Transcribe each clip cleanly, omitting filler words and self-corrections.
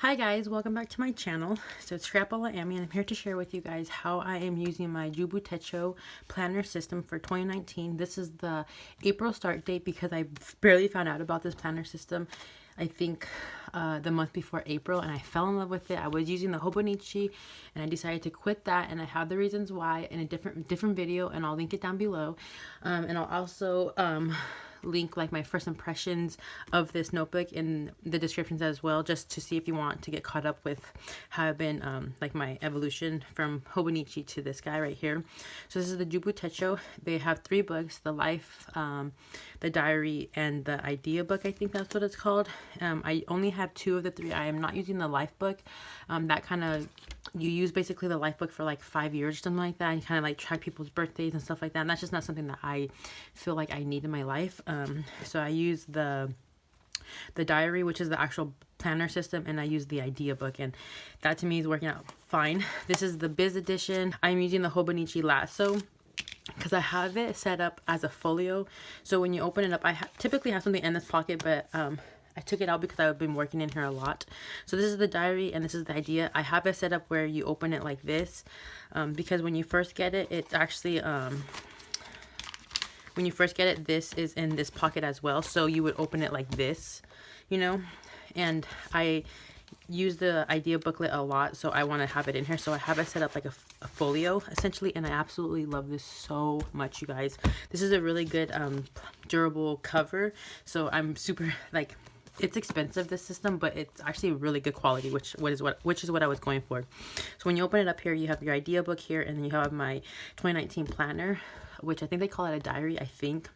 Hi guys, welcome back to my channel. So it's Scrapola Amy and I'm here to share with you guys how I am using my JiBun Techo planner system for 2019. This is the April start date because I barely found out about this planner system, I think the month before April, and I fell in love with it. I was using the Hobonichi and I decided to quit that, and I have the reasons why in a different video, and I'll link it down below. And I'll also link like my first impressions of this notebook in the descriptions as well, just to see if you want to get caught up with how I've been like my evolution from Hobonichi to this guy right here. So this is the JiBun Techo. They have 3 books: the life, the diary, and the idea book. I think that's what it's called. I only have 2 of the 3. I am not using the life book. That kind of, you use basically the life book for like 5 years or something like that, and you kind of like track people's birthdays and stuff like that, and that's just not something that I feel like I need in my life. So I use the diary, which is the actual planner system, and I use the idea book, and that to me is working out fine. This is the biz edition. I'm using the Hobonichi Lasso because I have it set up as a folio. So when you open it up, I typically have something in this pocket, but I took it out because I've been working in here a lot. So this is the diary and this is the idea. I have it set up where you open it like this, because when you first get it, it's actually when you first get it, this is in this pocket as well. So you would open it like this, you know, and I use the idea booklet a lot, so I want to have it in here. So I have it set up like a folio essentially, and I absolutely love this so much, you guys. This is a really good durable cover, so I'm super like, it's expensive, this system, but it's actually really good quality, which is what I was going for. So when you open it up here, you have your idea book here, and then you have my 2019 planner, which I think they call it a diary, I think.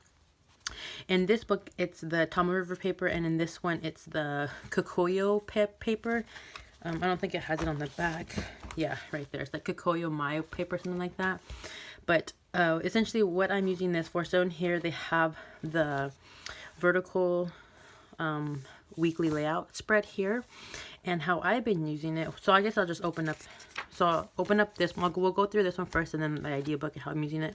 In this book, it's the Tama River paper, and in this one, it's the Kikoyo paper. I don't think it has it on the back. Yeah, right there. It's like Kikoyo Mayo paper, something like that. But essentially what I'm using this for, so in here they have the vertical weekly layout spread here, and how I've been using it. So I guess I'll just open up. So I'll open up this one. We'll go through this one first, and then the idea book and how I'm using it.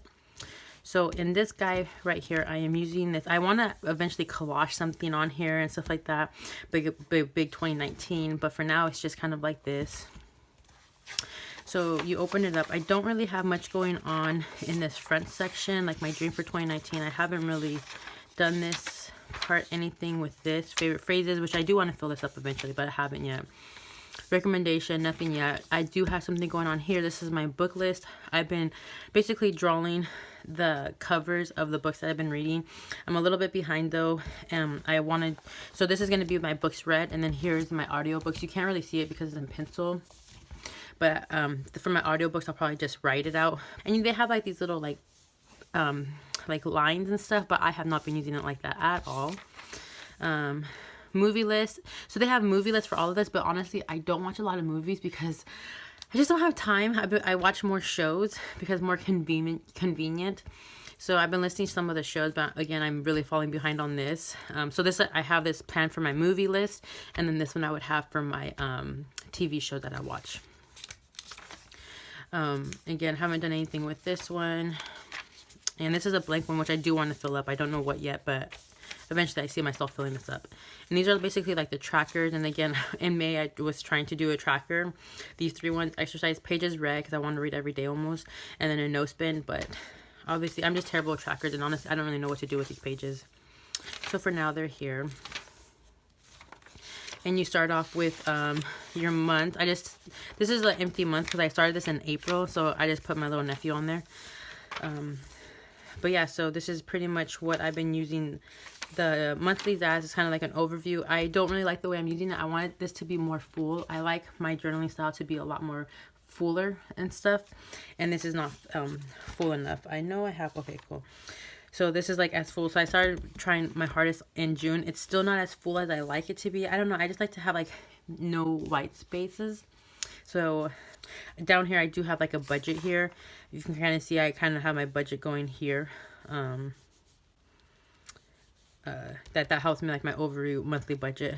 So in this guy right here, I am using this. I want to eventually collage something on here and stuff like that. Big 2019. But for now, it's just kind of like this. So you open it up. I don't really have much going on in this front section, like my dream for 2019. I haven't really done this part, anything with this. Favorite phrases, which I do want to fill this up eventually, but I haven't yet. Recommendation, nothing yet. I do have something going on here. This is my book list. I've been basically drawing the covers of the books that I've been reading. I'm a little bit behind though. So this is going to be my books read, and then here's my audiobooks. You can't really see it because it's in pencil, but for my audiobooks, I'll probably just write it out. And they have like these little like lines and stuff, but I have not been using it like that at all. Movie list. So they have movie lists for all of this, but honestly, I don't watch a lot of movies because I just don't have time. I watch more shows because more convenient. So I've been listing some of the shows, but again, I'm really falling behind on this. So I have this planned for my movie list, and then this one I would have for my TV show that I watch. Again, haven't done anything with this one. And this is a blank one, which I do want to fill up. I don't know what yet, but eventually I see myself filling this up. And these are basically like the trackers. And again, in May, I was trying to do a tracker. These 3 ones: exercise, pages read, because I want to read every day almost, and then a no spin. But obviously, I'm just terrible at trackers, and honestly, I don't really know what to do with these pages. So for now, they're here. And you start off with your month. This is an empty month because I started this in April, so I just put my little nephew on there. But yeah, so this is pretty much what I've been using the monthlies as. It's kind of like an overview. I don't really like the way I'm using it. I wanted this to be more full. I like my journaling style to be a lot more fuller and stuff, and this is not full enough. I know I have, okay, cool. So this is like as full. So I started trying my hardest in June. It's still not as full as I like it to be. I don't know, I just like to have like no white spaces. So down here I do have like a budget here. You can kind of see I kind of have my budget going here. That helps me like my overview monthly budget.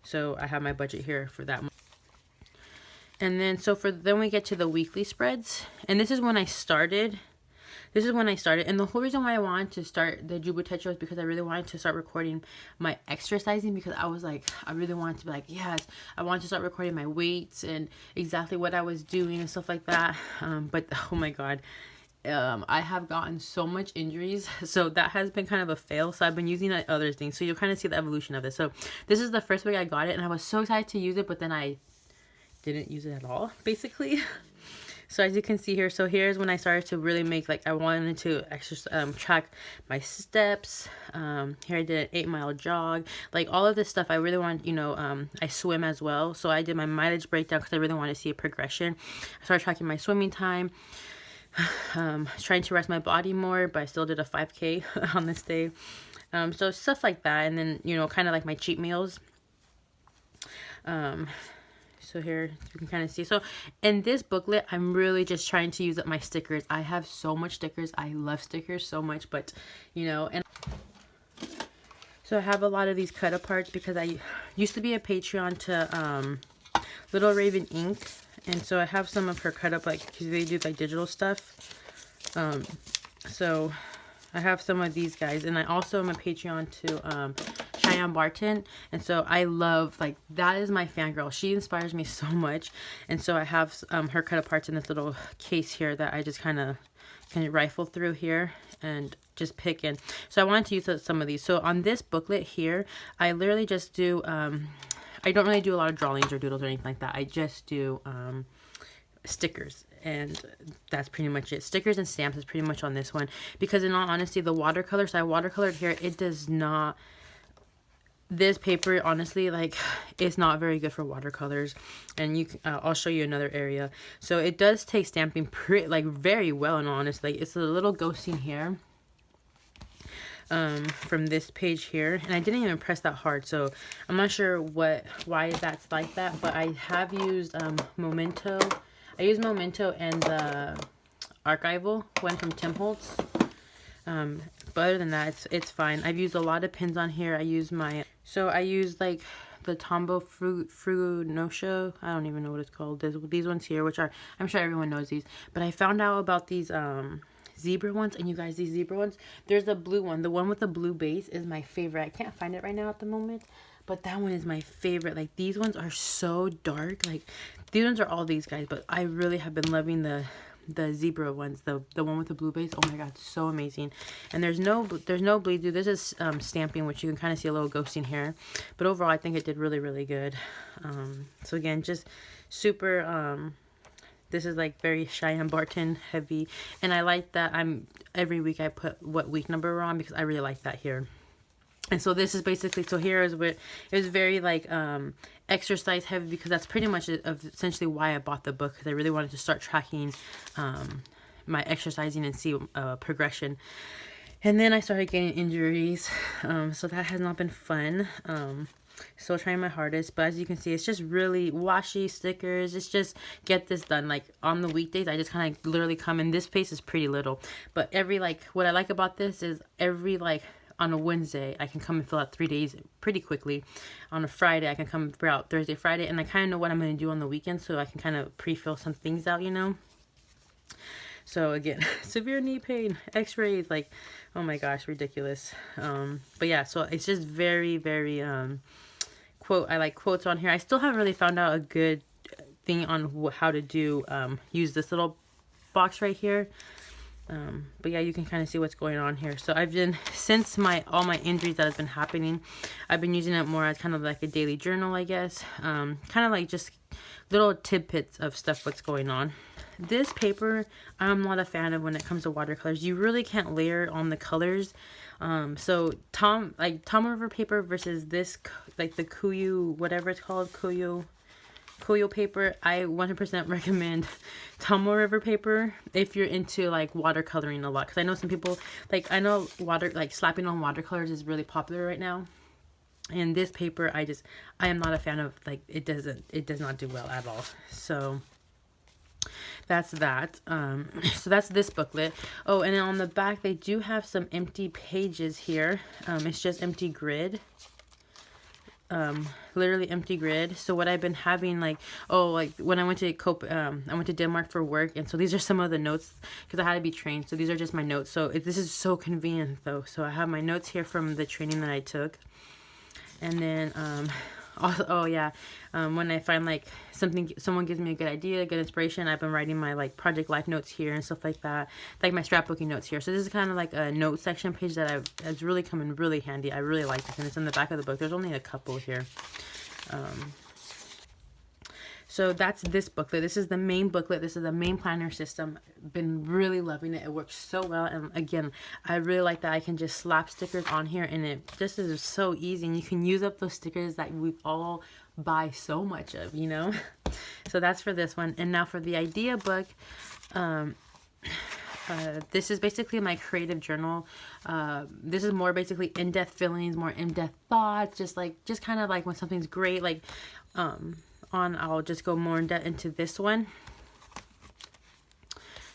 So I have my budget here for that. And then then we get to the weekly spreads, and this is when I started this is when I started. And the whole reason why I wanted to start the JiBun Techo is because I really wanted to start recording my exercising, because I was like, I really wanted to be like, yes, I wanted to start recording my weights and exactly what I was doing and stuff like that. But oh my God, I have gotten so much injuries, so that has been kind of a fail. So I've been using other things, so you'll kind of see the evolution of this. So this is the first week I got it, and I was so excited to use it, but then I didn't use it at all, basically. So as you can see here, so here's when I started to really make, like, I wanted to exercise, track my steps. Here I did an 8-mile jog, like all of this stuff. I really want, you know, I swim as well, so I did my mileage breakdown because I really wanted to see a progression. I started tracking my swimming time. Trying to rest my body more, but I still did a 5K on this day. So stuff like that. And then, you know, kind of like my cheat meals. So here you can kind of see. So in this booklet, I'm really just trying to use up my stickers. I have so much stickers. I love stickers so much, but you know, and so I have a lot of these cut aparts because I used to be a Patreon to Little Raven Ink. And so I have some of her cut up, like, because they do like digital stuff. So I have some of these guys, and I also am a Patreon to Cheyenne Barton. And so I love, like, that is my fangirl. She inspires me so much. And so I have her cut aparts in this little case here that I just kind of can rifle through here and just pick in. So I wanted to use some of these. So on this booklet here, I literally just do I don't really do a lot of drawings or doodles or anything like that. I just do stickers, and that's pretty much it. Stickers and stamps is pretty much on this one, because in all honesty, the watercolor, so I watercolored here, it does not, this paper, honestly, like, it's not very good for watercolors. And you I'll show you another area. So it does take stamping pretty, like, very well, and honestly, it's a little ghosting here. From this page here, and I didn't even press that hard, so I'm not sure why that's like that, but I have used Memento. I use Memento and the archival one from Tim Holtz, but other than that, it's fine. I've used a lot of pins on here. I use like the Tombow Frugonosha. I don't even know what it's called. These ones here, which are, I'm sure everyone knows these, but I found out about these zebra ones, and you guys, these zebra ones, there's a blue one, the one with the blue base is my favorite. I can't find it right now at the moment, but that one is my favorite. Like, these ones are so dark. Like, these ones are all these guys, but I really have been loving the zebra ones, the one with the blue base. Oh my god, so amazing. And there's no bleed through. This is stamping, which you can kind of see a little ghosting here, but overall I think it did really, really good. So again, just super this is like very Cheyenne Barton heavy, and I like that every week I put what week number we're on, because I really like that here. And so this is basically, so here is what, it was very like exercise heavy, because that's pretty much essentially why I bought the book, because I really wanted to start tracking my exercising and see progression. And then I started getting injuries, so that has not been fun. Still trying my hardest, but as you can see, it's just really washy stickers. It's just get this done. Like, on the weekdays, I just kind of literally come in. This space is pretty little, but every, like, what I like about this is every, like, on a Wednesday, I can come and fill out 3 days pretty quickly. On a Friday, I can come and fill out Thursday, Friday, and I kind of know what I'm going to do on the weekend, so I can kind of pre-fill some things out, you know. So again, severe knee pain, x-rays, like, oh my gosh, ridiculous. But yeah, so it's just very, very I like quotes on here. I still haven't really found out a good thing on how to do use this little box right here. But yeah, you can kind of see what's going on here. So I've been, since all my injuries that have been happening, I've been using it more as kind of like a daily journal, I guess. Kind of like just little tidbits of stuff what's going on. This paper, I'm not a fan of when it comes to watercolors. You really can't layer on the colors. So Tom River paper versus this, like the Kuyu, whatever it's called, Kuyu paper, I 100% recommend Tomoe River paper if you're into like watercoloring a lot, because I know some people, like, I know slapping on watercolors is really popular right now, and this paper I am not a fan of. Like, it does not do well at all. So that's that. So that's this booklet. Oh, and then on the back they do have some empty pages here. It's just empty grid. literally empty grid. So what I've been having, like, oh, like when I went to I went to Denmark for work, and so these are some of the notes because I had to be trained. So these are just my notes. So this is so convenient though. So I have my notes here from the training that I took, and then also, oh yeah, when I find like someone gives me a good idea, good inspiration, I've been writing my like project life notes here and stuff like that, like my scrapbooking notes here. So this is kind of like a note section page that has really come in really handy. I really like this, and it's in the back of the book. There's only a couple here. So that's this booklet. This is the main booklet. This is the main planner system. Been really loving it. It works so well. And again, I really like that I can just slap stickers on here, and it just is so easy. And you can use up those stickers that we've all buy so much of, you know. So that's for this one. And now for the idea book. This is basically my creative journal. This is more basically in-depth feelings, more in-depth thoughts, just kind of like when something's great, like I'll just go more in depth into this one.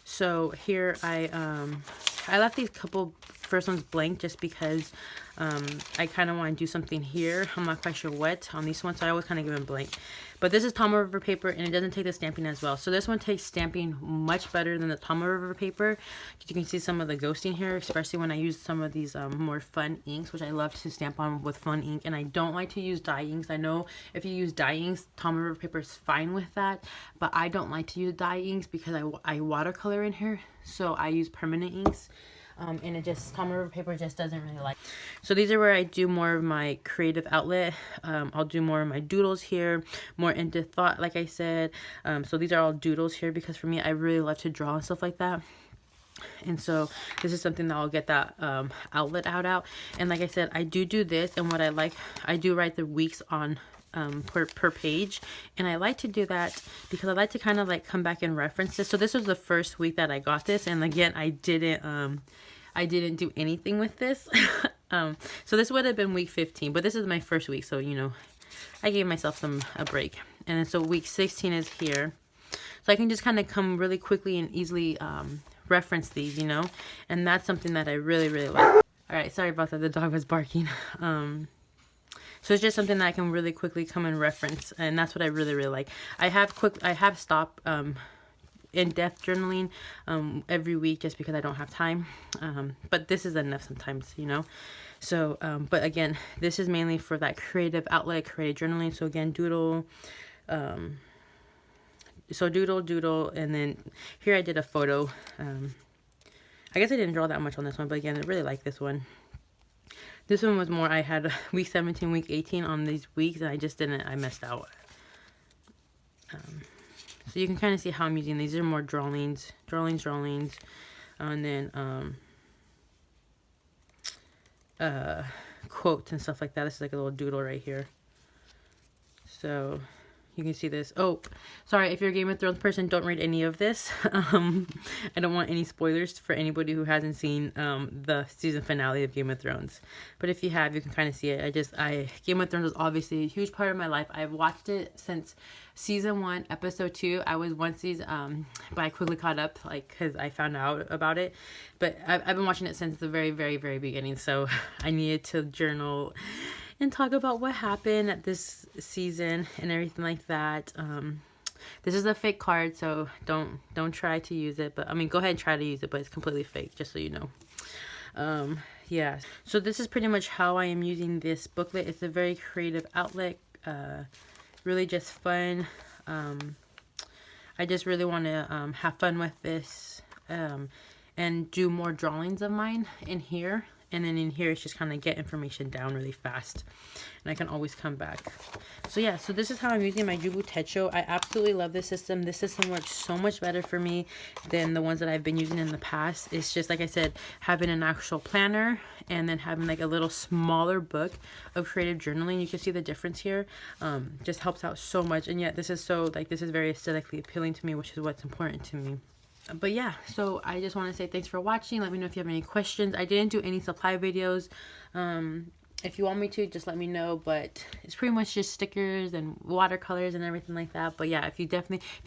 So here I left these couple first ones blank just because I kind of want to do something here. I'm not quite sure what on these ones, so I always kind of give them blank. But this is Tomoe River paper, and it doesn't take the stamping as well. So this one takes stamping much better than the Tomoe River paper. You can see some of the ghosting here, especially when I use some of these more fun inks, which I love to stamp on with fun ink. And I don't like to use dye inks. I know if you use dye inks, Tomoe River paper is fine with that, but I don't like to use dye inks because I watercolor in here, so I use permanent inks. And it just, Tomoe River paper just doesn't really like. So these are where I do more of my creative outlet. I'll do more of my doodles here, more into thought, like I said. So these are all doodles here because for me, I really love to draw and stuff like that. And so this is something that I'll get that outlet out. And like I said, I do this, and what I do write the weeks on per page, and I like to do that because I like to kind of like come back and reference this. So this was the first week that I got this, and again, I didn't do anything with this. So this would have been week 15, but this is my first week, so you know, I gave myself a break. And then so week 16 is here, so I can just kind of come really quickly and easily reference these, you know, and that's something that I really like. All right, sorry about that, the dog was barking. So it's just something that I can really quickly come and reference, and that's what I really like. I have stopped in-depth journaling every week just because I don't have time, but this is enough sometimes, you know. So but again, this is mainly for that creative outlet, creative journaling. So again, doodle, so doodle, and then here I did a photo. I guess I didn't draw that much on this one, but again, I really like this one. This one was more, I had week 17, week 18 on these weeks, and I messed out. So you can kind of see how I'm using these. These are more drawings, and then quotes and stuff like that. This is like a little doodle right here. So you can see this. Oh, sorry, if you're a Game of Thrones person, don't read any of this. I don't want any spoilers for anybody who hasn't seen the season finale of Game of Thrones. But if you have, you can kind of see it. Game of Thrones is obviously a huge part of my life. I've watched it since season 1, episode 2. I was one season, but I quickly caught up, like, because I found out about it. But I've been watching it since the very beginning. So I needed to journal and talk about what happened at this season and everything like that. This is a fake card, so don't try to use it. But I mean, go ahead and try to use it, but it's completely fake, just so you know. Yeah. So this is pretty much how I am using this booklet. It's a very creative outlet. Really just fun. I just really want to have fun with this and do more drawings of mine in here. And then in here, it's just kind of get information down really fast. And I can always come back. So yeah, so this is how I'm using my JiBun Techo. I absolutely love this system. This system works so much better for me than the ones that I've been using in the past. It's just, like I said, having an actual planner and then having like a little smaller book of creative journaling. You can see the difference here. Just helps out so much. And yet this is this is very aesthetically appealing to me, which is what's important to me. But yeah, so I just want to say thanks for watching. Let me know if you have any questions. I didn't do any supply videos. If you want me to, just let me know. But it's pretty much just stickers and watercolors and everything like that. But yeah, if you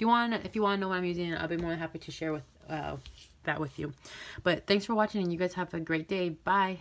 want to know what I'm using, I'll be more than happy to share with that with you. But thanks for watching, and you guys have a great day. Bye.